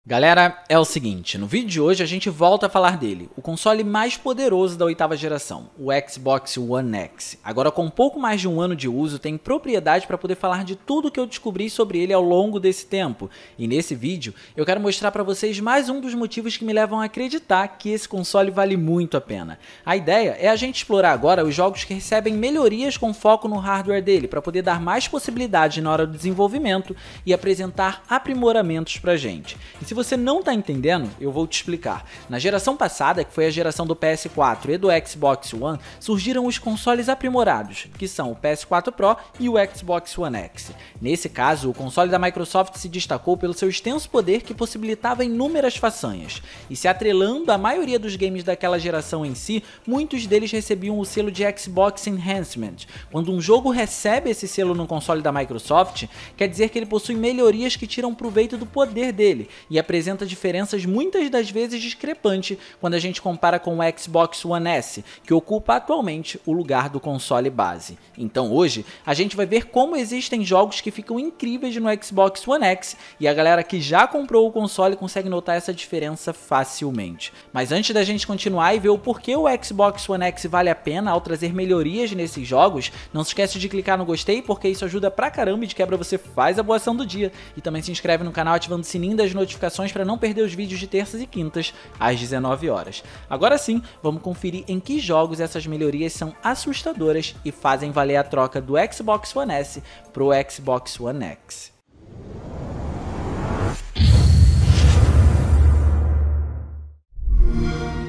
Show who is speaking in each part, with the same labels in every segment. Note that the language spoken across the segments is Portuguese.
Speaker 1: Galera, é o seguinte, no vídeo de hoje a gente volta a falar dele, o console mais poderoso da oitava geração, o Xbox One X. Agora com pouco mais de um ano de uso, tem propriedade para poder falar de tudo que eu descobri sobre ele ao longo desse tempo. E nesse vídeo eu quero mostrar para vocês mais um dos motivos que me levam a acreditar que esse console vale muito a pena. A ideia é a gente explorar agora os jogos que recebem melhorias com foco no hardware dele, para poder dar mais possibilidades na hora do desenvolvimento e apresentar aprimoramentos pra gente. E se você não está entendendo, eu vou te explicar. Na geração passada, que foi a geração do PS4 e do Xbox One, surgiram os consoles aprimorados, que são o PS4 Pro e o Xbox One X. Nesse caso, o console da Microsoft se destacou pelo seu extenso poder que possibilitava inúmeras façanhas. E se atrelando à maioria dos games daquela geração em si, muitos deles recebiam o selo de Xbox Enhancement. Quando um jogo recebe esse selo no console da Microsoft, quer dizer que ele possui melhorias que tiram proveito do poder dele e apresenta diferenças muitas das vezes discrepantes quando a gente compara com o Xbox One S, que ocupa atualmente o lugar do console base. Então hoje a gente vai ver como existem jogos que ficam incríveis no Xbox One X e a galera que já comprou o console consegue notar essa diferença facilmente. Mas antes da gente continuar e ver o porquê o Xbox One X vale a pena ao trazer melhorias nesses jogos, não se esquece de clicar no gostei porque isso ajuda pra caramba e de quebra você faz a boa ação do dia. E também se inscreve no canal ativando o sininho das notificações para não perder os vídeos de terças e quintas às 19 horas. Agora sim, vamos conferir em que jogos essas melhorias são assustadoras e fazem valer a troca do Xbox One S pro Xbox One X.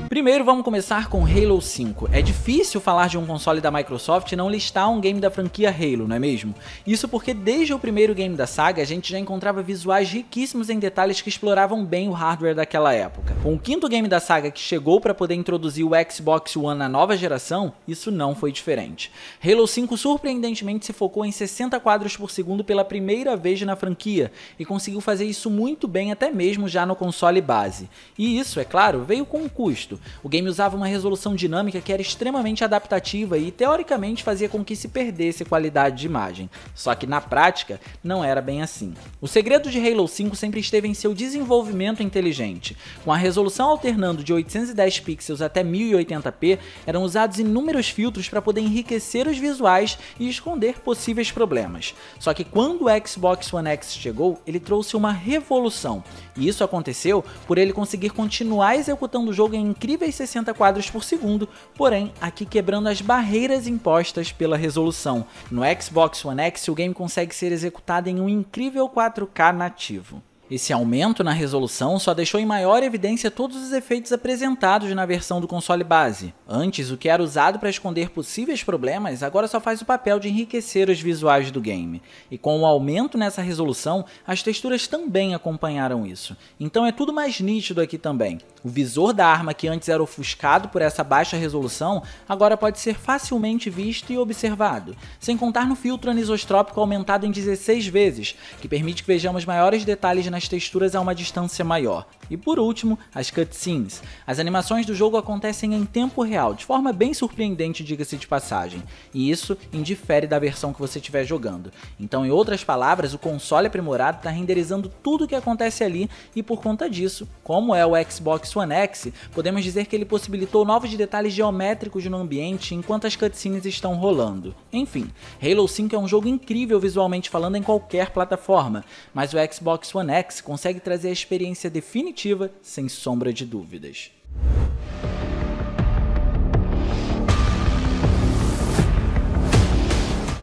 Speaker 1: Primeiro vamos começar com Halo 5. É difícil falar de um console da Microsoft e não listar um game da franquia Halo, não é mesmo? Isso porque desde o primeiro game da saga a gente já encontrava visuais riquíssimos em detalhes que exploravam bem o hardware daquela época. Com o quinto game da saga que chegou para poder introduzir o Xbox One na nova geração, isso não foi diferente. Halo 5 surpreendentemente se focou em 60 quadros por segundo pela primeira vez na franquia e conseguiu fazer isso muito bem até mesmo já no console base. E isso, é claro, veio com um custo. O game usava uma resolução dinâmica que era extremamente adaptativa e teoricamente fazia com que se perdesse qualidade de imagem. Só que na prática não era bem assim. O segredo de Halo 5 sempre esteve em seu desenvolvimento inteligente. Com a resolução alternando de 810 pixels até 1080p, eram usados inúmeros filtros para poder enriquecer os visuais e esconder possíveis problemas. Só que quando o Xbox One X chegou, ele trouxe uma revolução. E isso aconteceu por ele conseguir continuar executando o jogo em incríveis 60 quadros por segundo, porém aqui quebrando as barreiras impostas pela resolução. No Xbox One X o game consegue ser executado em um incrível 4K nativo. Esse aumento na resolução só deixou em maior evidência todos os efeitos apresentados na versão do console base. Antes, o que era usado para esconder possíveis problemas, agora só faz o papel de enriquecer os visuais do game. E com o aumento nessa resolução, as texturas também acompanharam isso. Então é tudo mais nítido aqui também. O visor da arma que antes era ofuscado por essa baixa resolução, agora pode ser facilmente visto e observado. Sem contar no filtro anisotrópico aumentado em 16 vezes, que permite que vejamos maiores detalhes nas texturas a uma distância maior. E por último, as cutscenes. As animações do jogo acontecem em tempo real, de forma bem surpreendente, diga-se de passagem. E isso indifere da versão que você estiver jogando. Então, em outras palavras, o console aprimorado está renderizando tudo o que acontece ali e por conta disso, como é o Xbox One X, podemos dizer que ele possibilitou novos detalhes geométricos no ambiente enquanto as cutscenes estão rolando. Enfim, Halo 5 é um jogo incrível visualmente falando em qualquer plataforma, mas o Xbox One X consegue trazer a experiência definitiva sem sombra de dúvidas.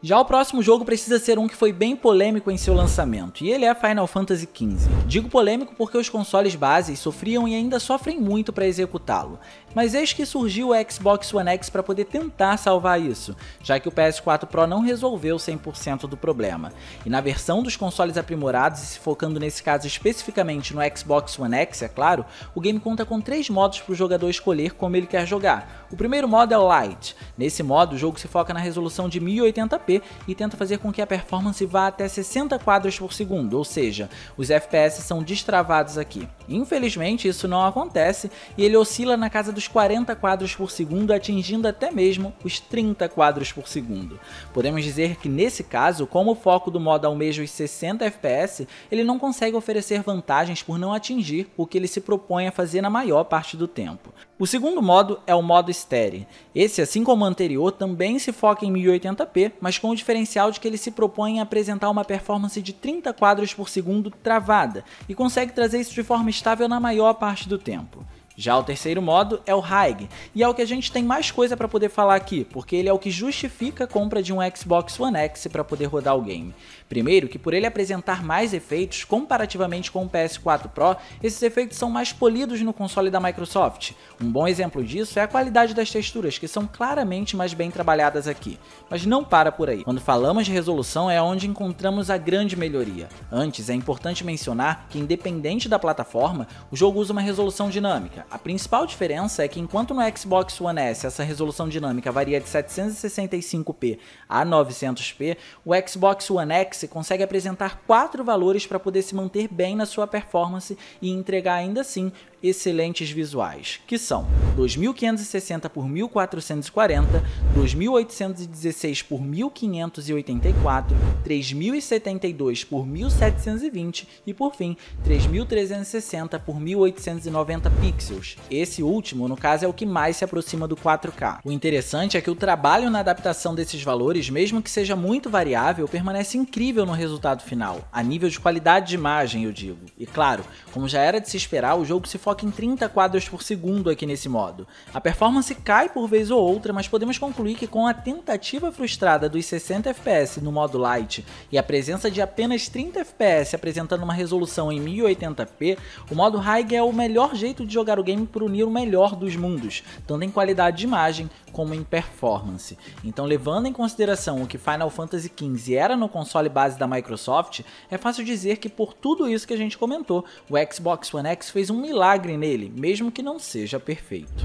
Speaker 1: Já o próximo jogo precisa ser um que foi bem polêmico em seu lançamento, e ele é Final Fantasy XV. Digo polêmico porque os consoles bases sofriam e ainda sofrem muito para executá-lo, mas eis que surgiu o Xbox One X para poder tentar salvar isso, já que o PS4 Pro não resolveu 100% do problema. E na versão dos consoles aprimorados, e se focando nesse caso especificamente no Xbox One X, é claro, o game conta com 3 modos para o jogador escolher como ele quer jogar. O primeiro modo é o Lite. Nesse modo, o jogo se foca na resolução de 1080p e tenta fazer com que a performance vá até 60 quadros por segundo, ou seja, os FPS são destravados aqui. Infelizmente isso não acontece e ele oscila na casa dos dos 40 quadros por segundo, atingindo até mesmo os 30 quadros por segundo. Podemos dizer que nesse caso, como o foco do modo almeja os 60 FPS, ele não consegue oferecer vantagens por não atingir o que ele se propõe a fazer na maior parte do tempo. O segundo modo é o modo Steady. Esse, assim como o anterior, também se foca em 1080p, mas com o diferencial de que ele se propõe a apresentar uma performance de 30 quadros por segundo travada, e consegue trazer isso de forma estável na maior parte do tempo. Já o terceiro modo é o High, e é o que a gente tem mais coisa para poder falar aqui, porque ele é o que justifica a compra de um Xbox One X para poder rodar o game. Primeiro, que por ele apresentar mais efeitos comparativamente com o PS4 Pro, esses efeitos são mais polidos no console da Microsoft. Um bom exemplo disso é a qualidade das texturas, que são claramente mais bem trabalhadas aqui. Mas não para por aí. Quando falamos de resolução é onde encontramos a grande melhoria. Antes, é importante mencionar que, independente da plataforma, o jogo usa uma resolução dinâmica. A principal diferença é que, enquanto no Xbox One S essa resolução dinâmica varia de 765p a 900p, o Xbox One X consegue apresentar 4 valores para poder se manter bem na sua performance e entregar ainda assim excelentes visuais, que são 2560 por 1440, 2816 por 1584, 3072 por 1720 e, por fim, 3360 por 1890 pixels. Esse último, no caso, é o que mais se aproxima do 4K. O interessante é que o trabalho na adaptação desses valores, mesmo que seja muito variável, permanece incrível no resultado final, a nível de qualidade de imagem, eu digo. E claro, como já era de se esperar, o jogo se foca em 30 quadros por segundo aqui nesse modo. A performance cai por vez ou outra, mas podemos concluir que com a tentativa frustrada dos 60 FPS no modo Lite e a presença de apenas 30 FPS apresentando uma resolução em 1080p, o modo High é o melhor jeito de jogar o game por unir o melhor dos mundos, tanto em qualidade de imagem como em performance. Então, levando em consideração o que Final Fantasy XV era no console base da Microsoft, é fácil dizer que por tudo isso que a gente comentou, o Xbox One X fez um milagre nele, mesmo que não seja perfeito.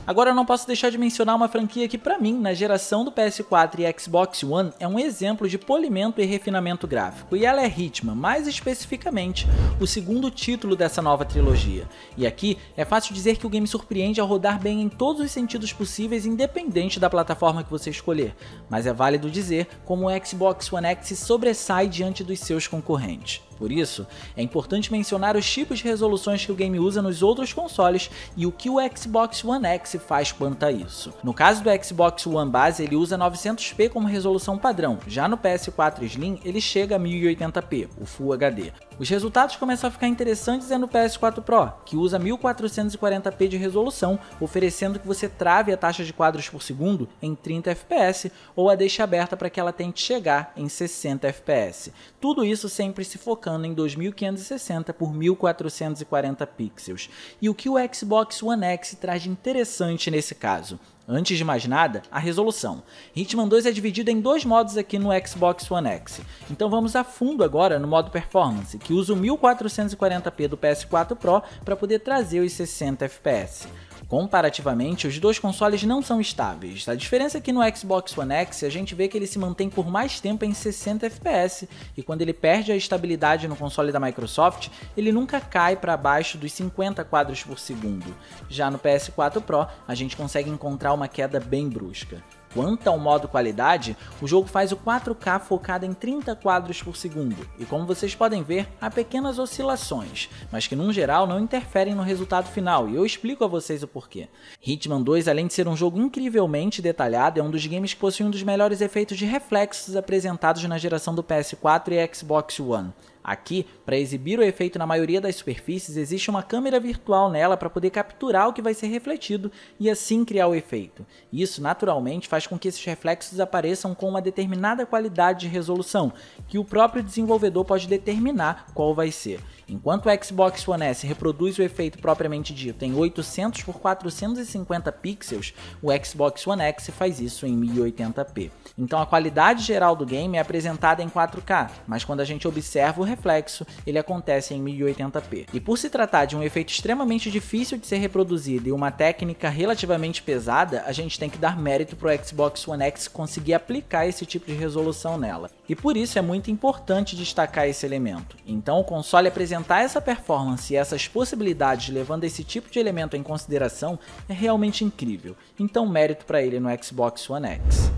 Speaker 1: Agora eu não posso deixar de mencionar uma franquia que, pra mim, na geração do PS4 e Xbox One, é um exemplo de polimento e refinamento gráfico, e ela é Hitman, mais especificamente o segundo título dessa nova trilogia. E aqui é fácil dizer que o game surpreende ao rodar bem em todos os sentidos possíveis, independente da plataforma que você escolher, mas é válido dizer como o Xbox One X se sobressai diante dos seus concorrentes. Por isso, é importante mencionar os tipos de resoluções que o game usa nos outros consoles e o que o Xbox One X faz quanto a isso. No caso do Xbox One base, ele usa 900p como resolução padrão, já no PS4 Slim ele chega a 1080p, o Full HD. Os resultados começam a ficar interessantes no PS4 Pro, que usa 1440p de resolução, oferecendo que você trave a taxa de quadros por segundo em 30 fps ou a deixe aberta para que ela tente chegar em 60 fps. Tudo isso sempre se focando em 2560 por 1440 pixels. E o que o Xbox One X traz de interessante nesse caso? Antes de mais nada, a resolução. Hitman 2 é dividido em dois modos aqui no Xbox One X. Então vamos a fundo agora no modo Performance, que usa o 1440p do PS4 Pro para poder trazer os 60 FPS. Comparativamente, os dois consoles não são estáveis. A diferença é que no Xbox One X a gente vê que ele se mantém por mais tempo em 60 FPS, e quando ele perde a estabilidade no console da Microsoft, ele nunca cai para abaixo dos 50 quadros por segundo. Já no PS4 Pro, a gente consegue encontrar uma queda bem brusca. Quanto ao modo qualidade, o jogo faz o 4K focado em 30 quadros por segundo, e como vocês podem ver, há pequenas oscilações, mas que num geral não interferem no resultado final, e eu explico a vocês o porquê. Hitman 2, além de ser um jogo incrivelmente detalhado, é um dos games que possui um dos melhores efeitos de reflexos apresentados na geração do PS4 e Xbox One. Aqui, para exibir o efeito na maioria das superfícies, existe uma câmera virtual nela para poder capturar o que vai ser refletido e assim criar o efeito. Isso, naturalmente, faz com que esses reflexos apareçam com uma determinada qualidade de resolução, que o próprio desenvolvedor pode determinar qual vai ser. Enquanto o Xbox One S reproduz o efeito propriamente dito em 800 por 450 pixels, o Xbox One X faz isso em 1080p. Então a qualidade geral do game é apresentada em 4K, mas quando a gente observa o reflexo, ele acontece em 1080p. E por se tratar de um efeito extremamente difícil de ser reproduzido e uma técnica relativamente pesada, a gente tem que dar mérito para o Xbox One X conseguir aplicar esse tipo de resolução nela. E por isso é muito importante destacar esse elemento. Então o console apresentar essa performance e essas possibilidades levando esse tipo de elemento em consideração é realmente incrível. Então mérito para ele no Xbox One X.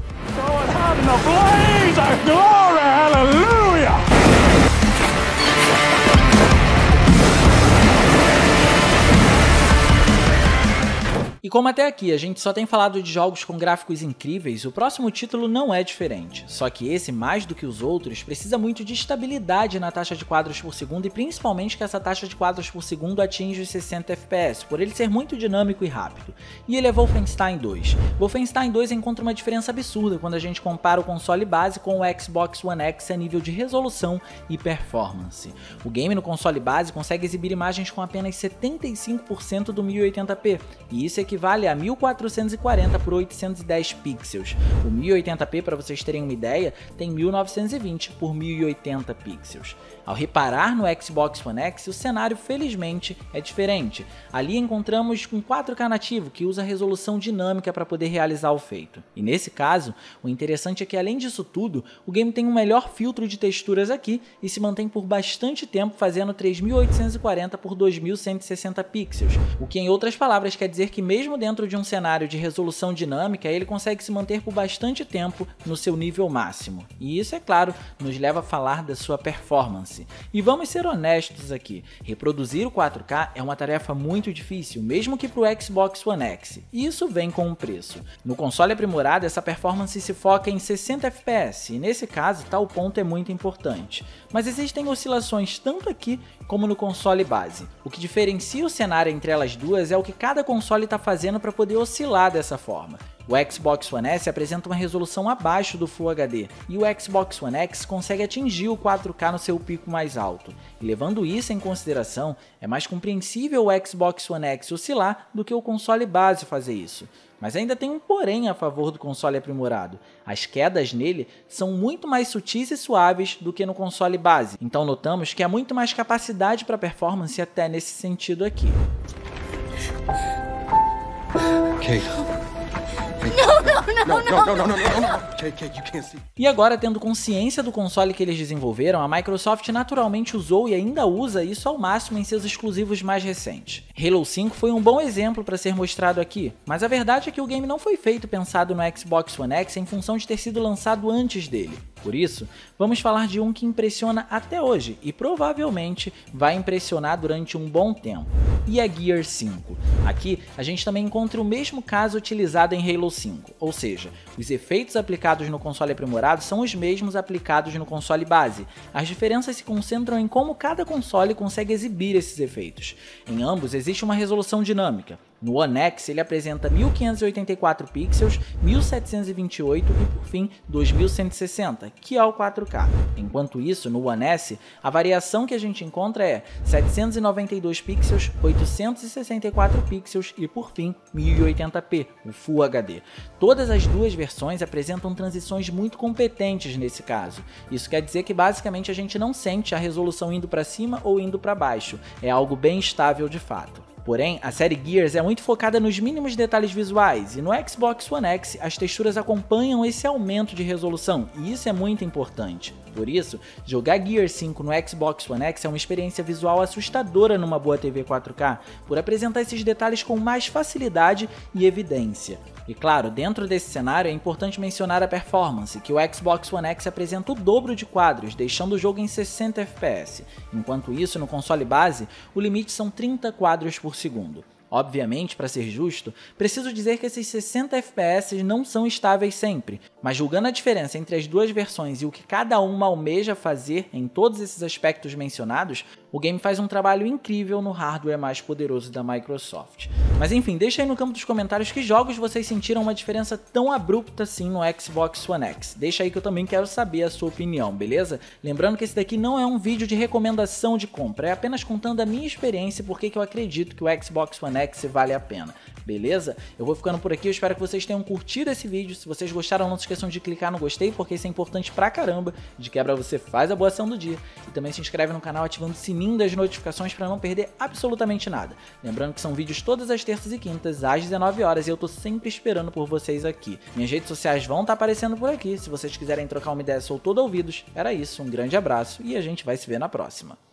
Speaker 1: E como até aqui a gente só tem falado de jogos com gráficos incríveis, o próximo título não é diferente. Só que esse, mais do que os outros, precisa muito de estabilidade na taxa de quadros por segundo e principalmente que essa taxa de quadros por segundo atinja os 60 FPS, por ele ser muito dinâmico e rápido. E ele é Wolfenstein 2. Wolfenstein 2 encontra uma diferença absurda quando a gente compara o console base com o Xbox One X a nível de resolução e performance. O game no console base consegue exibir imagens com apenas 75% do 1080p, e isso equivale a 1440 por 810 pixels. O 1080p, para vocês terem uma ideia, tem 1920 por 1080 pixels. Ao reparar no Xbox One X, o cenário felizmente é diferente. Ali encontramos um 4K nativo que usa resolução dinâmica para poder realizar o feito. E nesse caso, o interessante é que além disso tudo, o game tem um melhor filtro de texturas aqui e se mantém por bastante tempo fazendo 3840 por 2160 pixels, o que em outras palavras quer dizer que mesmo dentro de um cenário de resolução dinâmica, ele consegue se manter por bastante tempo no seu nível máximo. E isso, é claro, nos leva a falar da sua performance. E vamos ser honestos aqui, reproduzir o 4K é uma tarefa muito difícil, mesmo que para o Xbox One X, e isso vem com um preço. No console aprimorado, essa performance se foca em 60 FPS, e nesse caso, tal ponto é muito importante. Mas existem oscilações tanto aqui como no console base. O que diferencia o cenário entre elas duas é o que cada console está fazendo para poder oscilar dessa forma. O Xbox One S apresenta uma resolução abaixo do Full HD, e o Xbox One X consegue atingir o 4K no seu pico mais alto. E levando isso em consideração, é mais compreensível o Xbox One X oscilar do que o console base fazer isso. Mas ainda tem um porém a favor do console aprimorado. As quedas nele são muito mais sutis e suaves do que no console base, então notamos que há muito mais capacidade para performance até nesse sentido aqui. E agora, tendo consciência do console que eles desenvolveram, a Microsoft naturalmente usou e ainda usa isso ao máximo em seus exclusivos mais recentes. Halo 5 foi um bom exemplo para ser mostrado aqui, mas a verdade é que o game não foi feito pensado no Xbox One X em função de ter sido lançado antes dele. Por isso, vamos falar de um que impressiona até hoje e provavelmente vai impressionar durante um bom tempo. E a Gears 5. Aqui a gente também encontra o mesmo caso utilizado em Halo 5, ou seja, os efeitos aplicados no console aprimorado são os mesmos aplicados no console base. As diferenças se concentram em como cada console consegue exibir esses efeitos. Em ambos existe uma resolução dinâmica. No One X ele apresenta 1584 pixels, 1728 e por fim 2160, que é o 4K. Enquanto isso, no One S, a variação que a gente encontra é 792 pixels, 864 pixels e por fim 1080p, o Full HD. Todas as duas versões apresentam transições muito competentes nesse caso. Isso quer dizer que basicamente a gente não sente a resolução indo para cima ou indo para baixo, é algo bem estável de fato. Porém, a série Gears é muito focada nos mínimos detalhes visuais, e no Xbox One X as texturas acompanham esse aumento de resolução, e isso é muito importante. Por isso, jogar Gears 5 no Xbox One X é uma experiência visual assustadora numa boa TV 4K, por apresentar esses detalhes com mais facilidade e evidência. E claro, dentro desse cenário é importante mencionar a performance, que o Xbox One X apresenta o dobro de quadros, deixando o jogo em 60 FPS. Enquanto isso, no console base, o limite são 30 quadros por segundo. Obviamente, para ser justo, preciso dizer que esses 60 FPS não são estáveis sempre, mas julgando a diferença entre as duas versões e o que cada uma almeja fazer em todos esses aspectos mencionados, o game faz um trabalho incrível no hardware mais poderoso da Microsoft. Mas enfim, deixa aí no campo dos comentários que jogos vocês sentiram uma diferença tão abrupta assim no Xbox One X. Deixa aí que eu também quero saber a sua opinião, beleza? Lembrando que esse daqui não é um vídeo de recomendação de compra, é apenas contando a minha experiência e por que eu acredito que o Xbox One X vale a pena. beleza? Eu vou ficando por aqui, eu espero que vocês tenham curtido esse vídeo. Se vocês gostaram, não se esqueçam de clicar no gostei, porque isso é importante pra caramba. De quebra você faz a boa ação do dia. E também se inscreve no canal ativando o sininho das notificações pra não perder absolutamente nada. Lembrando que são vídeos todas as terças e quintas, às 19 horas, e eu tô sempre esperando por vocês aqui. Minhas redes sociais vão estar aparecendo por aqui. Se vocês quiserem trocar uma ideia, sou todo ouvidos. Era isso, um grande abraço e a gente vai se ver na próxima.